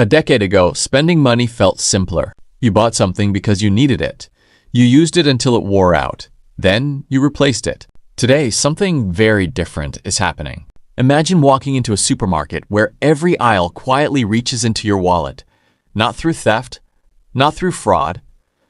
A decade ago, spending money felt simpler. You bought something because you needed it. You used it until it wore out. Then you replaced it. Today, something very different is happening. Imagine walking into a supermarket where every aisle quietly reaches into your wallet. Not through theft, not through fraud,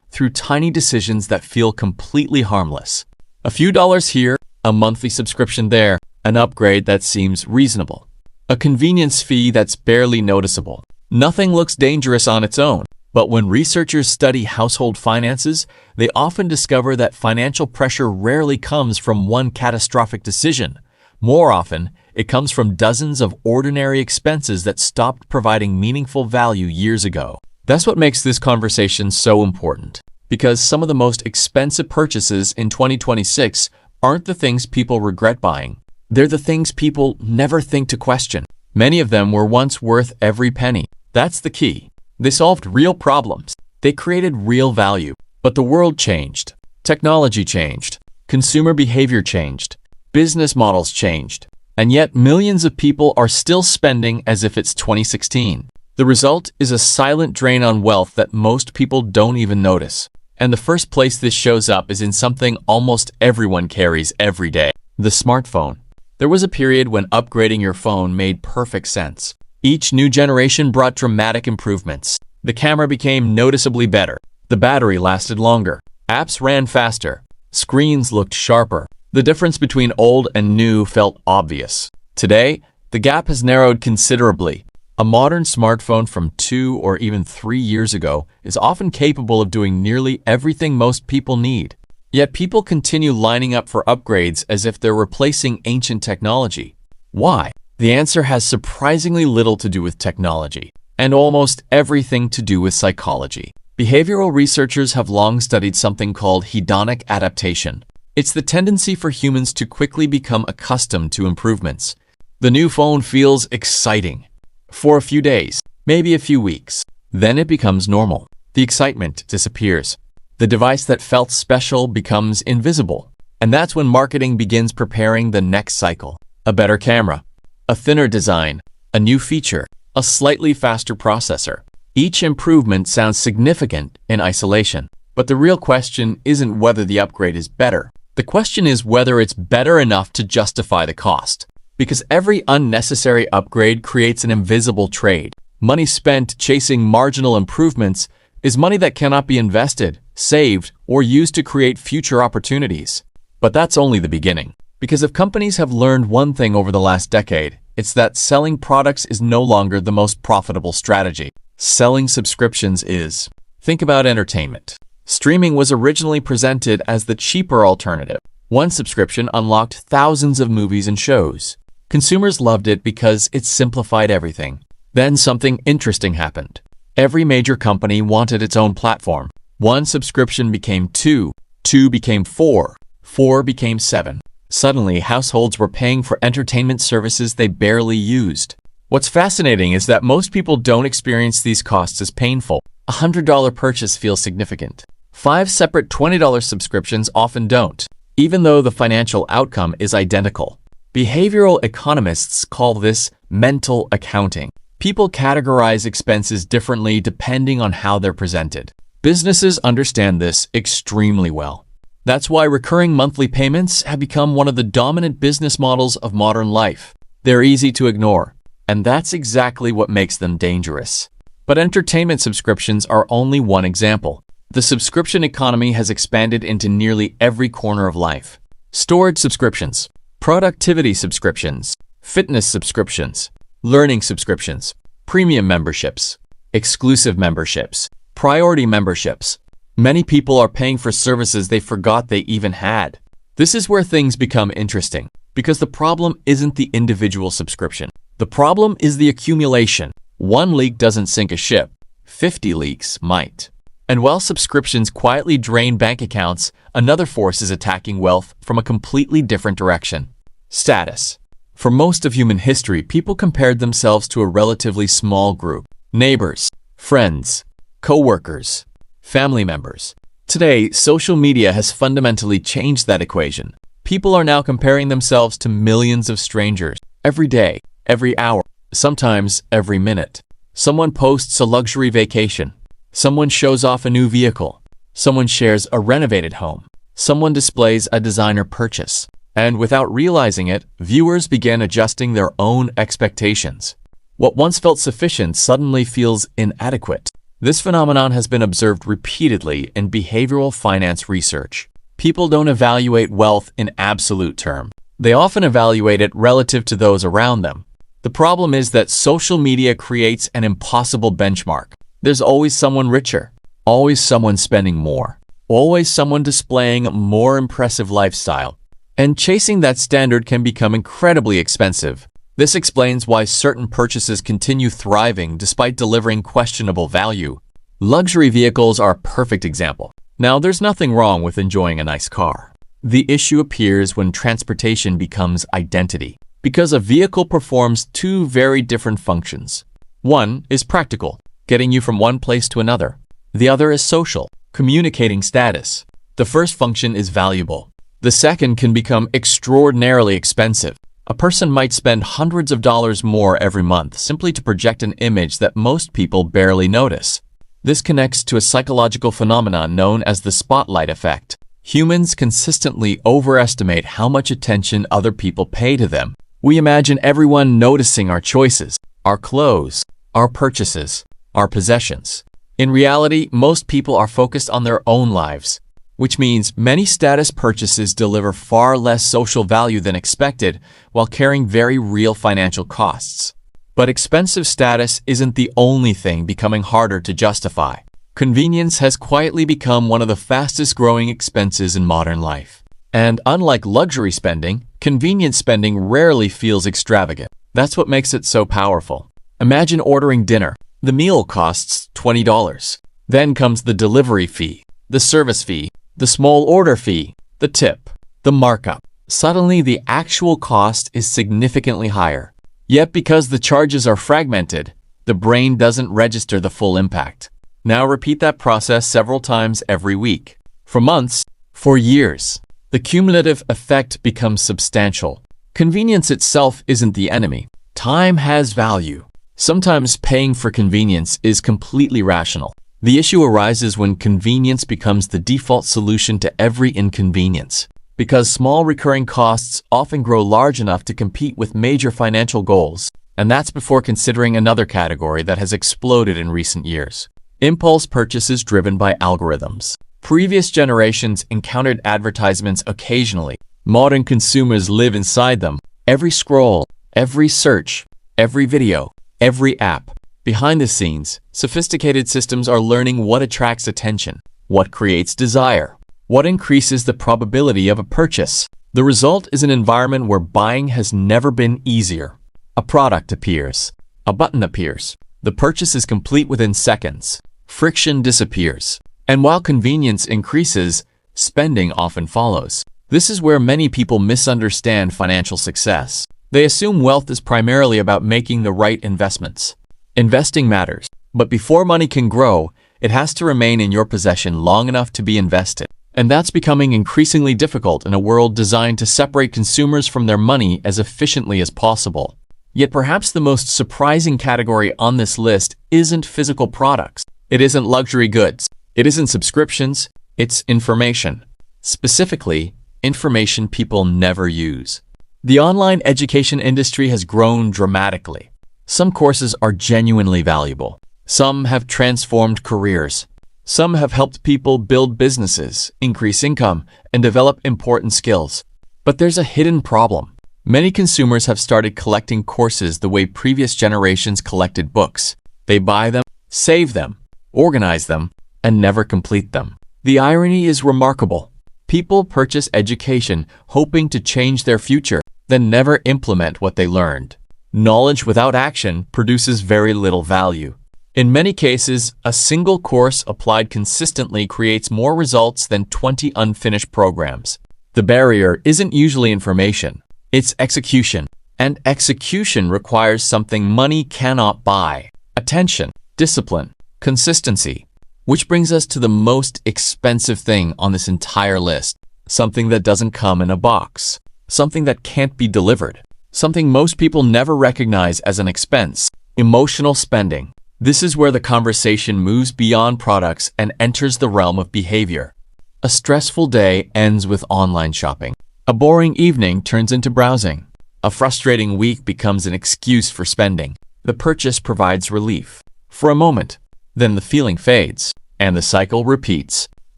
through tiny decisions that feel completely harmless. A few dollars here, a monthly subscription there, an upgrade that seems reasonable. A convenience fee that's barely noticeable. Nothing looks dangerous on its own, but when researchers study household finances, they often discover that financial pressure rarely comes from one catastrophic decision. More often, it comes from dozens of ordinary expenses that stopped providing meaningful value years ago. That's what makes this conversation so important, because some of the most expensive purchases in 2026 aren't the things people regret buying. They're the things people never think to question. Many of them were once worth every penny. That's the key. They solved real problems. They created real value. But the world changed. Technology changed. Consumer behavior changed. Business models changed. And yet millions of people are still spending as if it's 2016. The result is a silent drain on wealth that most people don't even notice. And the first place this shows up is in something almost everyone carries every day: the smartphone. There was a period when upgrading your phone made perfect sense. Each new generation brought dramatic improvements. The camera became noticeably better. The battery lasted longer. Apps ran faster. Screens looked sharper. The difference between old and new felt obvious. Today, the gap has narrowed considerably. A modern smartphone from 2 or even 3 years ago is often capable of doing nearly everything most people need. Yet people continue lining up for upgrades as if they're replacing ancient technology. Why? The answer has surprisingly little to do with technology, and almost everything to do with psychology. Behavioral researchers have long studied something called hedonic adaptation. It's the tendency for humans to quickly become accustomed to improvements. The new phone feels exciting for a few days, maybe a few weeks. Then it becomes normal. The excitement disappears. The device that felt special becomes invisible. And that's when marketing begins preparing the next cycle. A better camera, a thinner design, a new feature, a slightly faster processor. Each improvement sounds significant in isolation, but the real question isn't whether the upgrade is better. The question is whether it's better enough to justify the cost. Because every unnecessary upgrade creates an invisible trade. Money spent chasing marginal improvements is money that cannot be invested, saved, or used to create future opportunities. But that's only the beginning. Because if companies have learned one thing over the last decade, it's that selling products is no longer the most profitable strategy. Selling subscriptions is. Think about entertainment. Streaming was originally presented as the cheaper alternative. One subscription unlocked thousands of movies and shows. Consumers loved it because it simplified everything. Then something interesting happened. Every major company wanted its own platform. One subscription became 2, 2 became 4, 4 became 7. Suddenly, households were paying for entertainment services they barely used. What's fascinating is that most people don't experience these costs as painful. A $100 purchase feels significant. 5 separate $20 subscriptions often don't, even though the financial outcome is identical. Behavioral economists call this mental accounting. People categorize expenses differently depending on how they're presented. Businesses understand this extremely well. That's why recurring monthly payments have become one of the dominant business models of modern life. They're easy to ignore, and that's exactly what makes them dangerous. But entertainment subscriptions are only one example. The subscription economy has expanded into nearly every corner of life. Storage subscriptions, productivity subscriptions, fitness subscriptions, learning subscriptions, premium memberships, exclusive memberships, priority memberships. Many people are paying for services they forgot they even had. This is where things become interesting, because the problem isn't the individual subscription. The problem is the accumulation. One leak doesn't sink a ship. 50 leaks might. And while subscriptions quietly drain bank accounts, another force is attacking wealth from a completely different direction. Status. For most of human history, people compared themselves to a relatively small group. Neighbors, friends, co-workers, family members. Today, social media has fundamentally changed that equation. People are now comparing themselves to millions of strangers every day, every hour, sometimes every minute. Someone posts a luxury vacation. Someone shows off a new vehicle. Someone shares a renovated home. Someone displays a designer purchase. And without realizing it, viewers began adjusting their own expectations. What once felt sufficient suddenly feels inadequate. This phenomenon has been observed repeatedly in behavioral finance research. People don't evaluate wealth in absolute terms. They often evaluate it relative to those around them. The problem is that social media creates an impossible benchmark. There's always someone richer, always someone spending more, always someone displaying a more impressive lifestyle. And chasing that standard can become incredibly expensive. This explains why certain purchases continue thriving despite delivering questionable value. Luxury vehicles are a perfect example. Now, there's nothing wrong with enjoying a nice car. The issue appears when transportation becomes identity, because a vehicle performs two very different functions. One is practical, getting you from one place to another. The other is social, communicating status. The first function is valuable. The second can become extraordinarily expensive. A person might spend hundreds of dollars more every month simply to project an image that most people barely notice. This connects to a psychological phenomenon known as the spotlight effect. Humans consistently overestimate how much attention other people pay to them. We imagine everyone noticing our choices, our clothes, our purchases, our possessions. In reality, most people are focused on their own lives, which means many status purchases deliver far less social value than expected while carrying very real financial costs. But expensive status isn't the only thing becoming harder to justify. Convenience has quietly become one of the fastest-growing expenses in modern life. And unlike luxury spending, convenience spending rarely feels extravagant. That's what makes it so powerful. Imagine ordering dinner. The meal costs $20. Then comes the delivery fee, the service fee, the small order fee, the tip, the markup. Suddenly, the actual cost is significantly higher. Yet because the charges are fragmented, the brain doesn't register the full impact. Now repeat that process several times every week. For months, for years. The cumulative effect becomes substantial. Convenience itself isn't the enemy. Time has value. Sometimes paying for convenience is completely rational. The issue arises when convenience becomes the default solution to every inconvenience, because small recurring costs often grow large enough to compete with major financial goals, and that's before considering another category that has exploded in recent years. Impulse purchases driven by algorithms. Previous generations encountered advertisements occasionally. Modern consumers live inside them. Every scroll, every search, every video, every app. Behind the scenes, sophisticated systems are learning what attracts attention, what creates desire, what increases the probability of a purchase. The result is an environment where buying has never been easier. A product appears. A button appears. The purchase is complete within seconds. Friction disappears. And while convenience increases, spending often follows. This is where many people misunderstand financial success. They assume wealth is primarily about making the right investments. Investing matters, but before money can grow, it has to remain in your possession long enough to be invested. And that's becoming increasingly difficult in a world designed to separate consumers from their money as efficiently as possible. Yet perhaps the most surprising category on this list isn't physical products. It isn't luxury goods. It isn't subscriptions. It's information. Specifically, information people never use. The online education industry has grown dramatically. Some courses are genuinely valuable. Some have transformed careers. Some have helped people build businesses, increase income, and develop important skills. But there's a hidden problem. Many consumers have started collecting courses the way previous generations collected books. They buy them, save them, organize them, and never complete them. The irony is remarkable. People purchase education hoping to change their future, then never implement what they learned. Knowledge without action produces very little value. In many cases, a single course applied consistently creates more results than 20 unfinished programs. The barrier isn't usually information, it's execution. And execution requires something money cannot buy: attention, discipline, consistency. Which brings us to the most expensive thing on this entire list. Something that doesn't come in a box. Something that can't be delivered. Something most people never recognize as an expense: emotional spending. This is where the conversation moves beyond products and enters the realm of behavior. A stressful day ends with online shopping. A boring evening turns into browsing. A frustrating week becomes an excuse for spending. The purchase provides relief for a moment. Then the feeling fades, and the cycle repeats.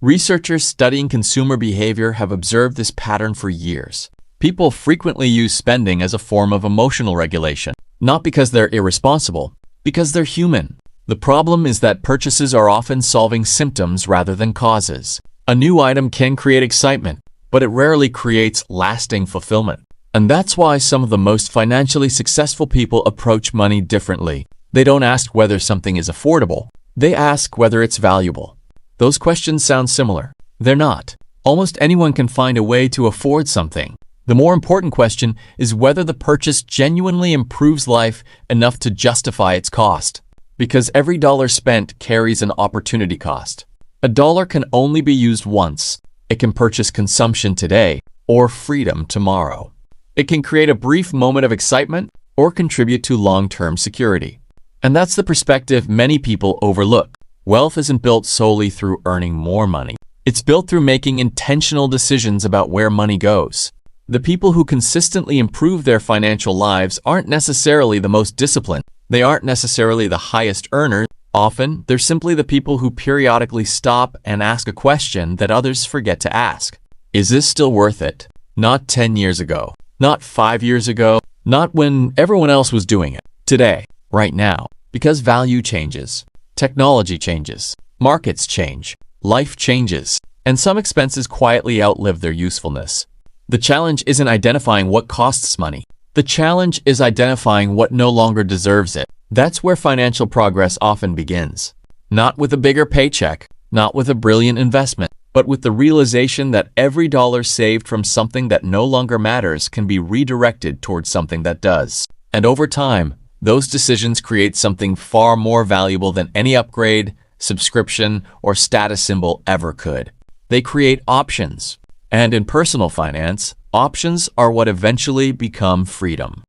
Researchers studying consumer behavior have observed this pattern for years. People frequently use spending as a form of emotional regulation, not because they're irresponsible, because they're human. The problem is that purchases are often solving symptoms rather than causes. A new item can create excitement, but it rarely creates lasting fulfillment. And that's why some of the most financially successful people approach money differently. They don't ask whether something is affordable. They ask whether it's valuable. Those questions sound similar. They're not. Almost anyone can find a way to afford something. The more important question is whether the purchase genuinely improves life enough to justify its cost. Because every dollar spent carries an opportunity cost. A dollar can only be used once. It can purchase consumption today or freedom tomorrow. It can create a brief moment of excitement or contribute to long-term security. And that's the perspective many people overlook. Wealth isn't built solely through earning more money. It's built through making intentional decisions about where money goes. The people who consistently improve their financial lives aren't necessarily the most disciplined. They aren't necessarily the highest earners. Often, they're simply the people who periodically stop and ask a question that others forget to ask. Is this still worth it? Not 10 years ago. Not 5 years ago. Not when everyone else was doing it. Today. Right now. Because value changes. Technology changes. Markets change. Life changes. And some expenses quietly outlive their usefulness. The challenge isn't identifying what costs money. The challenge is identifying what no longer deserves it. That's where financial progress often begins. Not with a bigger paycheck, not with a brilliant investment, but with the realization that every dollar saved from something that no longer matters can be redirected towards something that does. And over time, those decisions create something far more valuable than any upgrade, subscription, or status symbol ever could. They create options. And in personal finance, options are what eventually become freedom.